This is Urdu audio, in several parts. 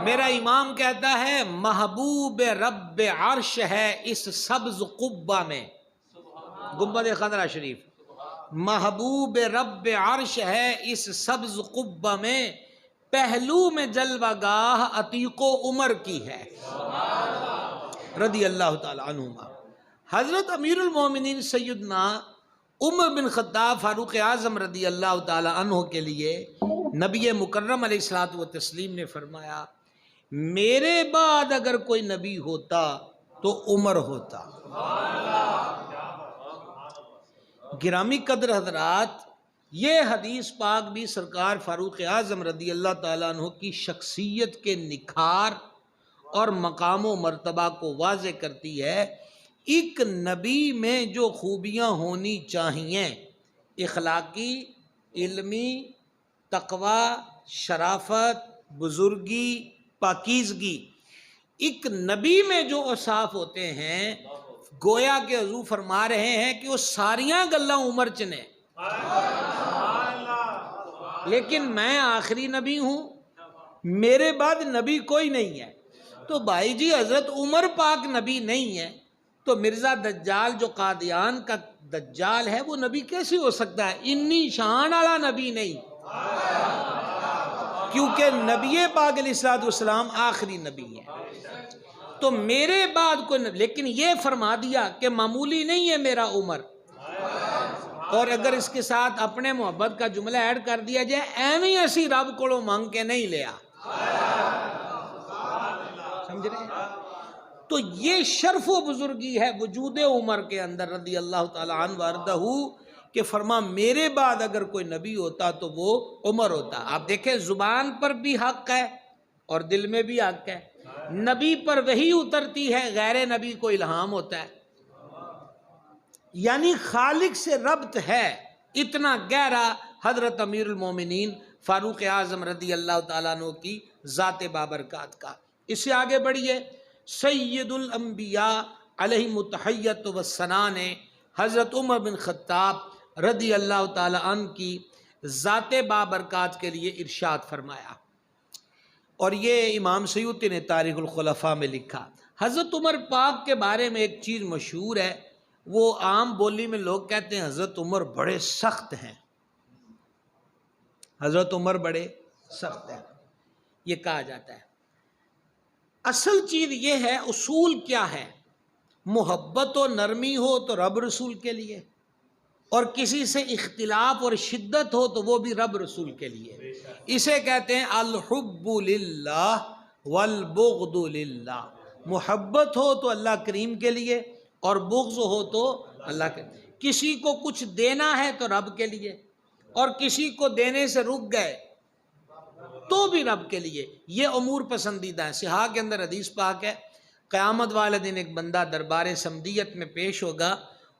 میرا امام کہتا ہے محبوب رب عرش ہے اس سبز قبہ میں، گنبد خضرا شریف، محبوب رب عرش ہے اس سبز قبہ میں، پہلو میں جلوہ گاہ عتیق و عمر کی ہے رضی اللہ تعالی عنہما۔ حضرت امیر المومنین سیدنا عمر بن خطاب فاروق اعظم رضی اللہ تعالی عنہ کے لیے نبی مکرم علیہ الصلوۃ والتسلیم نے فرمایا میرے بعد اگر کوئی نبی ہوتا تو عمر ہوتا۔ گرامی قدر حضرات، یہ حدیث پاک بھی سرکار فاروق اعظم رضی اللہ تعالیٰ عنہ کی شخصیت کے نکھار اور مقام و مرتبہ کو واضح کرتی ہے۔ ایک نبی میں جو خوبیاں ہونی چاہیے، اخلاقی، علمی، تقوی، شرافت، بزرگی، پاکیزگی، ایک نبی میں جو اوصاف ہوتے ہیں، گویا کہ حضور فرما رہے ہیں کہ وہ ساریاں گلاں عمر چنے، لیکن میں آخری نبی ہوں، میرے بعد نبی کوئی نہیں ہے۔ تو بھائی جی حضرت عمر پاک نبی نہیں ہے تو مرزا دجال جو قادیان کا دجال ہے وہ نبی کیسے ہو سکتا ہے؟ انی شان والا نبی نہیں، کیونکہ نبی پاک علیہ الصلوۃ والسلام آخری نبی ہے۔ تو میرے بعد کوئی نبی، لیکن یہ فرما دیا کہ معمولی نہیں ہے میرا عمر، اور اگر اس کے ساتھ اپنے محبت کا جملہ ایڈ کر دیا جائے ایویں اسی رب کو مانگ کے نہیں لیا، سمجھ رہے ہیں؟ تو یہ شرف و بزرگی ہے وجود عمر کے اندر رضی اللہ تعالی عنہ وارضہ، کہ فرما میرے بعد اگر کوئی نبی ہوتا تو وہ عمر ہوتا۔ آپ دیکھیں زبان پر بھی حق ہے اور دل میں بھی حق ہے۔ نبی پر وحی اترتی ہے، غیر نبی کو الہام ہوتا ہے، یعنی خالق سے ربط ہے اتنا گہرا حضرت امیر المومنین فاروق اعظم رضی اللہ تعالیٰ عنہ کی ذات بابرکات کا۔ اس سے آگے بڑھیے، سید الانبیاء علیہ التحیۃ والثناء نے حضرت عمر بن خطاب رضی اللہ تعالیٰ عنہ کی ذات بابرکات کے لیے ارشاد فرمایا، اور یہ امام سیوطی نے تاریخ الخلفاء میں لکھا۔ حضرت عمر پاک کے بارے میں ایک چیز مشہور ہے، وہ عام بولی میں لوگ کہتے ہیں حضرت عمر بڑے سخت ہیں، حضرت عمر بڑے سخت ہیں، یہ کہا جاتا ہے۔ اصل چیز یہ ہے، اصول کیا ہے؟ محبت و نرمی ہو تو رب رسول کے لیے، اور کسی سے اختلاف اور شدت ہو تو وہ بھی رب رسول کے لیے۔ اسے کہتے ہیں الحب للہ والبغض للہ، محبت ہو تو اللہ کریم کے لیے اور بغض ہو تو اللہ کے لیے۔ کسی کو کچھ دینا ہے تو رب کے لیے، اور کسی کو دینے سے رک گئے تو بھی رب کے لیے، یہ امور پسندیدہ ہیں۔ صحاح کے اندر حدیث پاک ہے، قیامت والے دن ایک بندہ دربار سمدیت میں پیش ہوگا،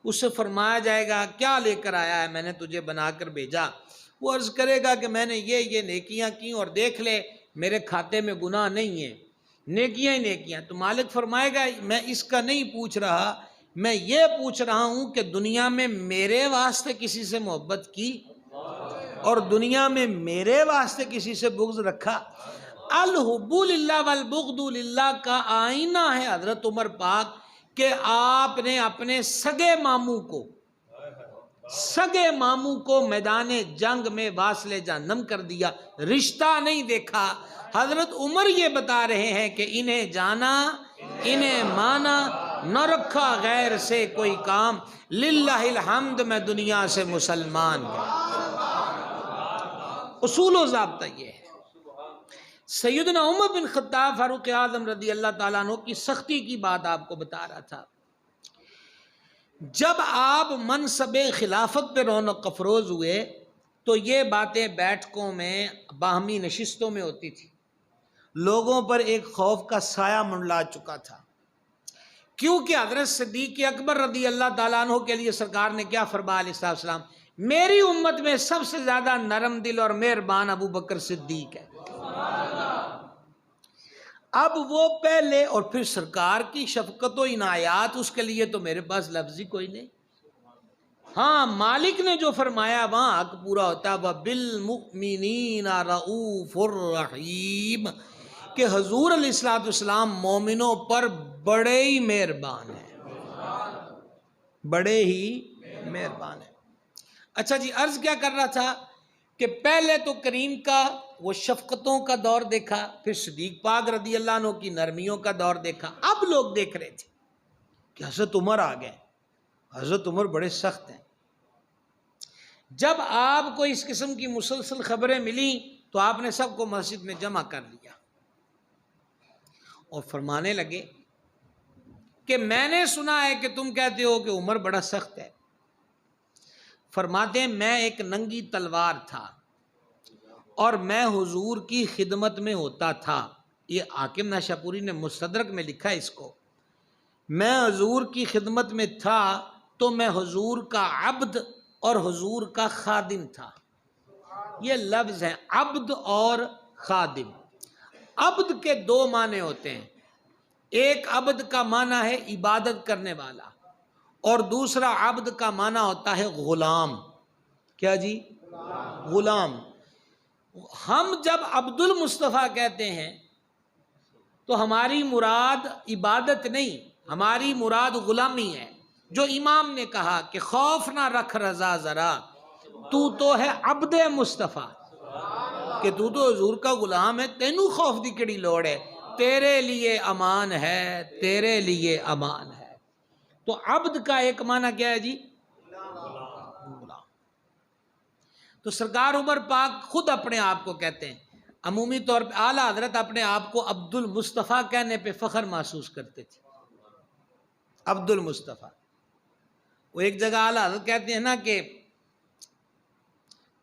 اس سے فرمایا جائے گا کیا لے کر آیا ہے، میں نے تجھے بنا کر بھیجا۔ وہ عرض کرے گا کہ میں نے یہ نیکیاں کی اور دیکھ لے میرے کھاتے میں گناہ نہیں ہے، نیکیاں ہی نیکیاں۔ تو مالک فرمائے گا میں اس کا نہیں پوچھ رہا، میں یہ پوچھ رہا ہوں کہ دنیا میں میرے واسطے کسی سے محبت کی اور دنیا میں میرے واسطے کسی سے بغض رکھا؟ الحب للہ والبغض للہ کا آئینہ ہے حضرت عمر پاک، کہ آپ نے اپنے سگے ماموں کو میدان جنگ میں واصل جہنم کر دیا، رشتہ نہیں دیکھا۔ حضرت عمر یہ بتا رہے ہیں کہ انہیں جانا، انہیں مانا، نہ رکھا غیر سے کوئی کام، للہ الحمد میں دنیا سے مسلمان ہوں۔ اصول و ضابطہ یہ ہے۔ سیدنا عمر بن خطاب فاروق اعظم رضی اللہ تعالیٰ عنہ کی سختی کی بات آپ کو بتا رہا تھا۔ جب آپ منصب خلافت پہ رونق افروز ہوئے تو یہ باتیں بیٹھکوں میں، باہمی نشستوں میں ہوتی تھی، لوگوں پر ایک خوف کا سایہ منڈلا چکا تھا، کیونکہ حضرت صدیق اکبر رضی اللہ تعالیٰ عنہ کے لیے سرکار نے کیا فرمایا علیہ السلام، میری امت میں سب سے زیادہ نرم دل اور مہربان ابو بکر صدیق ہے۔ اب وہ پہلے اور پھر سرکار کی شفقت و عنایات، اس کے لیے تو میرے پاس لفظ ہی کوئی نہیں. ہاں مالک نے جو فرمایا وہاں حق پورا ہوتا ہے. وَبِالْمُؤْمِنِينَ رَؤُوفٌ رَحِيمٌ کہ حضور علیہ الصلوۃ والسلام مومنوں پر بڑے ہی مہربان ہیں، بڑے ہی مہربان ہیں. اچھا جی، عرض کیا کر رہا تھا کہ پہلے تو کریم کا وہ شفقتوں کا دور دیکھا، پھر صدیق پاک رضی اللہ عنہ کی نرمیوں کا دور دیکھا. اب لوگ دیکھ رہے تھے کہ حضرت عمر آ گئے. حضرت عمر بڑے سخت ہیں. جب آپ کو اس قسم کی مسلسل خبریں ملیں تو آپ نے سب کو مسجد میں جمع کر لیا اور فرمانے لگے کہ میں نے سنا ہے کہ تم کہتے ہو کہ عمر بڑا سخت ہے. فرماتے ہیں میں ایک ننگی تلوار تھا اور میں حضور کی خدمت میں ہوتا تھا. یہ حاکم نشاپوری نے مستدرک میں لکھا ہے اس کو. میں حضور کی خدمت میں تھا تو میں حضور کا عبد اور حضور کا خادم تھا. یہ لفظ ہیں عبد اور خادم. عبد کے دو معنی ہوتے ہیں. ایک عبد کا معنی ہے عبادت کرنے والا اور دوسرا عبد کا معنی ہوتا ہے غلام. کیا جی؟ غلام. ہم جب عبد المصطفیٰ کہتے ہیں تو ہماری مراد عبادت نہیں، ہماری مراد غلامی ہے. جو امام نے کہا کہ خوف نہ رکھ رضا ذرا، تو ہے عبد مصطفیٰ، کہ تو حضور کا غلام ہے، تینوں خوف دی کڑی لوڑ ہے، تیرے لیے امان ہے، تیرے لیے امان ہے. تو عبد کا ایک معنی کیا ہے جی؟ غلام. تو سرکار عمر پاک خود اپنے آپ کو کہتے ہیں، عمومی طور پہ اعلیٰ حضرت اپنے آپ کو عبد المصطفیٰ کہنے پہ فخر محسوس کرتے تھے. عبد المصطفیٰ. وہ ایک جگہ اعلیٰ حضرت کہتے ہیں نا کہ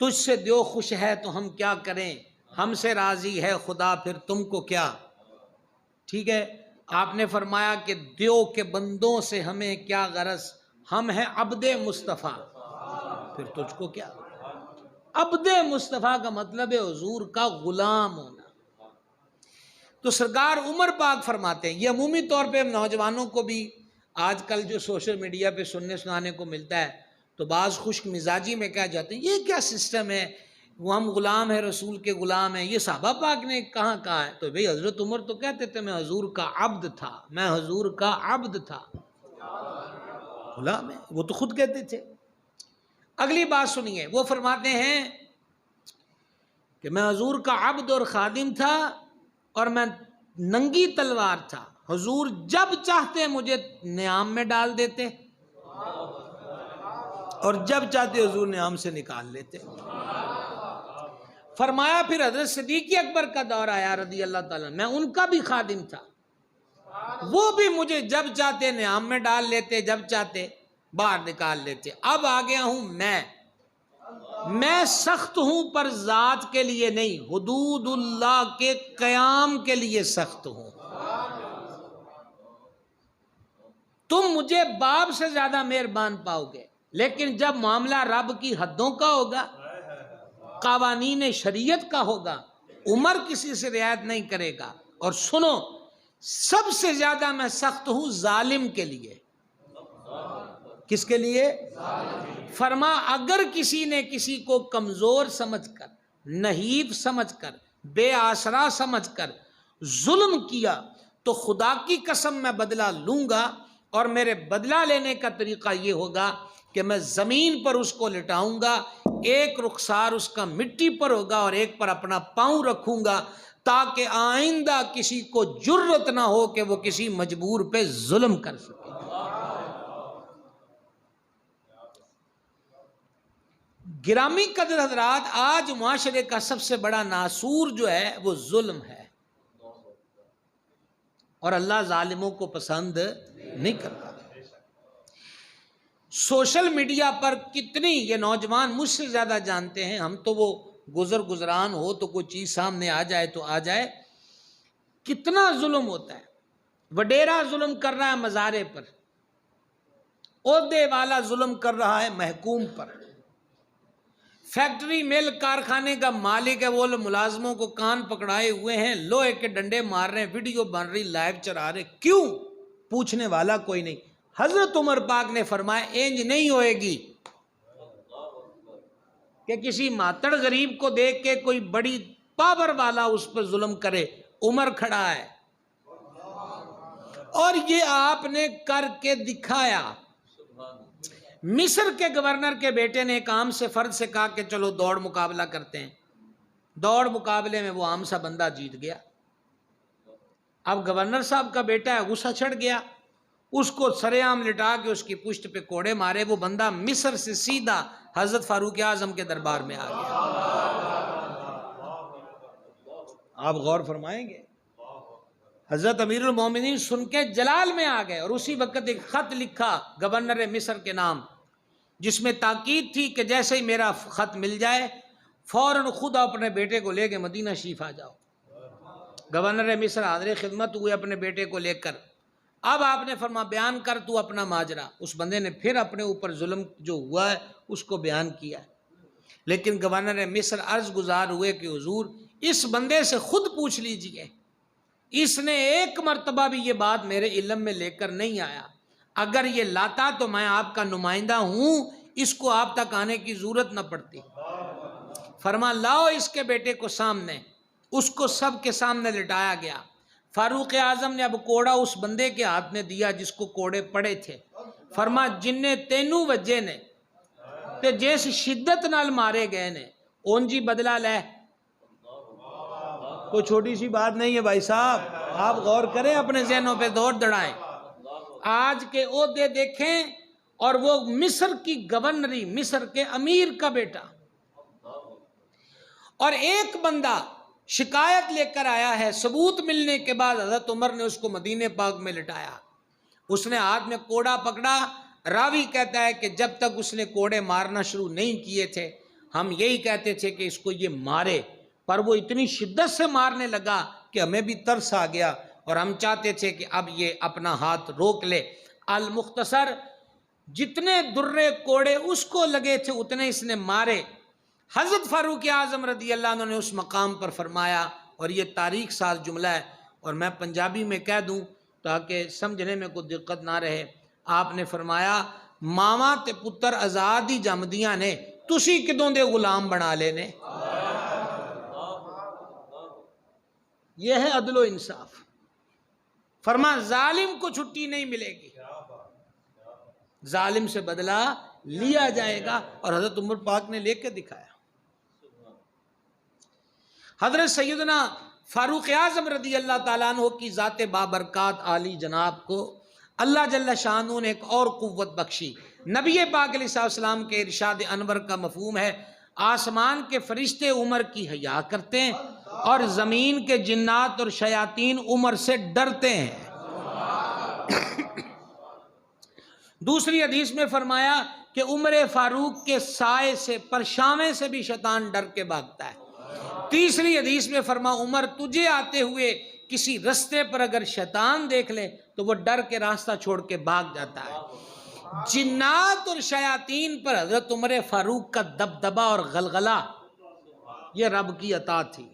تجھ سے دیو خوش ہے تو ہم کیا کریں، ہم سے راضی ہے خدا پھر تم کو کیا. ٹھیک ہے. آپ نے فرمایا کہ دیو کے بندوں سے ہمیں کیا غرض، ہم ہیں عبد مصطفیٰ پھر تجھ کو کیا. عبد مصطفیٰ کا مطلب ہے حضور کا غلام ہونا. تو سرکار عمر پاک فرماتے ہیں، یہ عمومی طور پہ نوجوانوں کو بھی آج کل جو سوشل میڈیا پہ سننے سنانے کو ملتا ہے تو بعض خشک مزاجی میں کہہ جاتے ہیں یہ کیا سسٹم ہے، وہ ہم غلام ہیں، رسول کے غلام ہیں، یہ صحابہ پاک نے کہاں کہا ہے. تو بھئی حضرت عمر تو کہتے تھے میں حضور کا عبد تھا، میں حضور کا عبد تھا. غلام ہے وہ تو خود کہتے تھے. اگلی بات سنیے، وہ فرماتے ہیں کہ میں حضور کا عبد اور خادم تھا اور میں ننگی تلوار تھا. حضور جب چاہتے مجھے نیام میں ڈال دیتے اور جب چاہتے حضور نیام سے نکال لیتے. فرمایا پھر حضرت صدیق اکبر کا دور آیا رضی اللہ تعالیٰ، میں ان کا بھی خادم تھا، وہ بھی مجھے جب چاہتے نیام میں ڈال لیتے، جب چاہتے باہر نکال لیتے. اب آ گیا ہوں میں سخت ہوں پر ذات کے لیے نہیں، حدود اللہ کے قیام کے لیے سخت ہوں. تم مجھے باپ سے زیادہ مہربان پاؤ گے، لیکن جب معاملہ رب کی حدوں کا ہوگا، قوانین شریعت کا ہوگا، عمر کسی سے رعایت نہیں کرے گا. اور سنو، سب سے زیادہ میں سخت ہوں ظالم کے لیے. کس کے لیے؟ فرما اگر کسی نے کسی کو کمزور سمجھ کر، نحیف سمجھ کر، بے آسرا سمجھ کر ظلم کیا تو خدا کی قسم میں بدلہ لوں گا، اور میرے بدلہ لینے کا طریقہ یہ ہوگا کہ میں زمین پر اس کو لٹاؤں گا، ایک رخسار اس کا مٹی پر ہوگا اور ایک پر اپنا پاؤں رکھوں گا، تاکہ آئندہ کسی کو جرت نہ ہو کہ وہ کسی مجبور پہ ظلم کر سکے. گرامی قدر حضرات، آج معاشرے کا سب سے بڑا ناسور جو ہے وہ ظلم ہے، اور اللہ ظالموں کو پسند نہیں کرتا. سوشل میڈیا پر کتنی، یہ نوجوان مجھ سے زیادہ جانتے ہیں، ہم تو وہ گزران ہو تو کوئی چیز سامنے آ جائے تو آ جائے، کتنا ظلم ہوتا ہے. وڈیرا ظلم کر رہا ہے مزارے پر، عہدے والا ظلم کر رہا ہے محکوم پر، فیکٹری مل کارخانے کا مالک ہے، وہ ملازموں کو کان پکڑائے ہوئے ہیں، لوہے کے ڈنڈے مار رہے ہیں، ویڈیو بن رہی، لائیو چلا رہے، کیوں؟ پوچھنے والا کوئی نہیں۔ حضرت عمر پاک نے فرمایا اینج نہیں ہوئے گی کہ کسی ماتڑ غریب کو دیکھ کے کوئی بڑی پاور والا اس پر ظلم کرے۔ عمر کھڑا ہے اور یہ آپ نے کر کے دکھایا۔ مصر کے گورنر کے بیٹے نے ایک عام سے فرد سے کہا کہ چلو دوڑ مقابلہ کرتے ہیں۔ دوڑ مقابلے میں وہ عام سا بندہ جیت گیا۔ اب گورنر صاحب کا بیٹا ہے، غصہ چڑھ گیا، اس کو سرے عام لٹا کے اس کی پشت پہ کوڑے مارے۔ وہ بندہ مصر سے سیدھا حضرت فاروق اعظم کے دربار میں آ گیا۔ آپ غور فرمائیں گے، حضرت امیر المومنین سن کے جلال میں آ گئے، اور اسی وقت ایک خط لکھا گورنر مصر کے نام، جس میں تاکید تھی کہ جیسے ہی میرا خط مل جائے فوراً خود اپنے بیٹے کو لے کے مدینہ شریف آ جاؤ۔ گورنر مصر حاضر خدمت ہوئے اپنے بیٹے کو لے کر۔ اب آپ نے فرما بیان کر تو اپنا ماجرا۔ اس بندے نے پھر اپنے اوپر ظلم جو ہوا ہے اس کو بیان کیا، لیکن گورنر مصر عرض گزار ہوئے کہ حضور اس بندے سے خود پوچھ لیجئے، اس نے ایک مرتبہ بھی یہ بات میرے علم میں لے کر نہیں آیا، اگر یہ لاتا تو میں آپ کا نمائندہ ہوں، اس کو آپ تک آنے کی ضرورت نہ پڑتی۔ فرما لاؤ اس کے بیٹے کو سامنے۔ اس کو سب کے سامنے لٹایا گیا۔ فاروق اعظم نے اب کوڑا اس بندے کے ہاتھ میں دیا جس کو کوڑے پڑے تھے۔ فرما جننے تینوں وجہ نے تے جیس شدت نال مارے گئے نے اونجی بدلہ لے۔ کوئی چھوٹی سی بات نہیں ہے بھائی صاحب، آپ غور کریں، اپنے ذہنوں پہ دور دڑائیں۔ آج کے عہدے دیکھیں اور وہ مصر کی گورنری، مصر کے امیر کا بیٹا، اور ایک بندہ شکایت لے کر آیا ہے، ثبوت ملنے کے بعد حضرت عمر نے اس کو مدینہ پاک میں لٹایا۔ اس نے ہاتھ میں کوڑا پکڑا۔ راوی کہتا ہے کہ جب تک اس نے کوڑے مارنا شروع نہیں کیے تھے ہم یہی کہتے تھے کہ اس کو یہ مارے، پر وہ اتنی شدت سے مارنے لگا کہ ہمیں بھی ترس آ گیا اور ہم چاہتے تھے کہ اب یہ اپنا ہاتھ روک لے۔ المختصر جتنے درے کوڑے اس کو لگے تھے اتنے اس نے مارے۔ حضرت فاروق اعظم رضی اللہ عنہ نے اس مقام پر فرمایا، اور یہ تاریخ ساز جملہ ہے اور میں پنجابی میں کہہ دوں تاکہ سمجھنے میں کوئی دقت نہ رہے۔ آپ نے فرمایا ماما تے پتر آزاد ہی جمدیاں نے، تسی کدوں دے غلام بنا لینے۔ یہ ہے عدل و انصاف۔ فرما ظالم کو چھٹی نہیں ملے گی، ظالم سے بدلہ لیا جائے گا، اور حضرت عمر پاک نے لے کے دکھایا۔ حضرت سیدنا فاروق اعظم رضی اللہ تعالیٰ عنہ کی ذات بابرکات عالی جناب کو اللہ جل شانہ نے ایک اور قوت بخشی۔ نبی پاک علیہ السلام کے ارشاد انور کا مفہوم ہے آسمان کے فرشتے عمر کی حیا کرتے ہیں اور زمین کے جنات اور شیاطین عمر سے ڈرتے ہیں۔ دوسری حدیث میں فرمایا کہ عمر فاروق کے سائے سے، پرچھاویں سے بھی شیطان ڈر کے بھاگتا ہے۔ تیسری حدیث میں فرما عمر تجھے آتے ہوئے کسی رستے پر اگر شیطان دیکھ لے تو وہ ڈر کے راستہ چھوڑ کے بھاگ جاتا ہے۔ جنات اور شیاطین پر حضرت عمر فاروق کا دبدبہ اور غلغلہ یہ رب کی عطا تھی،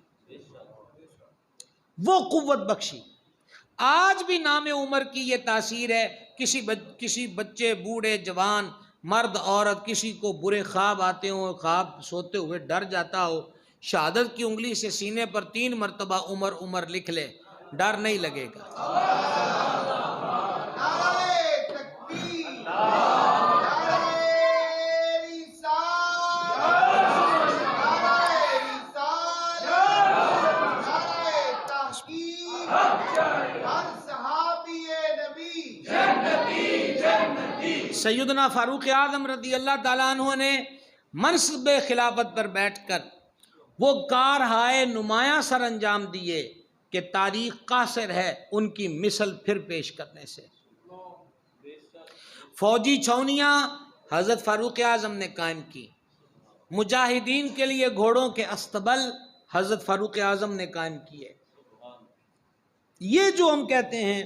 وہ قوت بخشی۔ آج بھی نام عمر کی یہ تاثیر ہے، کسی بچے، بوڑھے، جوان، مرد، عورت، کسی کو برے خواب آتے ہوں، خواب سوتے ہوئے ڈر جاتا ہو، شہادت کی انگلی سے سینے پر 3 مرتبہ عمر عمر لکھ لے، ڈر نہیں لگے گا۔ سیدنا فاروق اعظم رضی اللہ تعالیٰ عنہ نے منصب خلافت پر بیٹھ کر وہ کارہائے نمایاں سر انجام دیے کہ تاریخ قاصر ہے ان کی مثل پھر پیش کرنے سے۔ فوجی چھاؤنیاں حضرت فاروق اعظم نے قائم کی، مجاہدین کے لیے گھوڑوں کے استبل حضرت فاروق اعظم نے قائم کیے۔ یہ جو ہم کہتے ہیں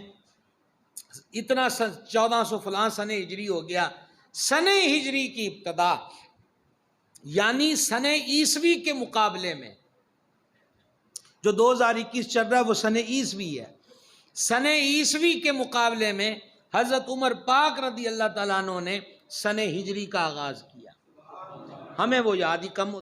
اتنا 1400 فلاں سن ہجری ہو گیا، سن ہجری کی ابتدا یعنی سن عیسوی کے مقابلے میں جو 2021 چل رہا ہے وہ سن عیسوی ہے، سن عیسوی کے مقابلے میں حضرت عمر پاک رضی اللہ تعالیٰ عنہ نے سن ہجری کا آغاز کیا. ہمیں وہ یاد ہی کم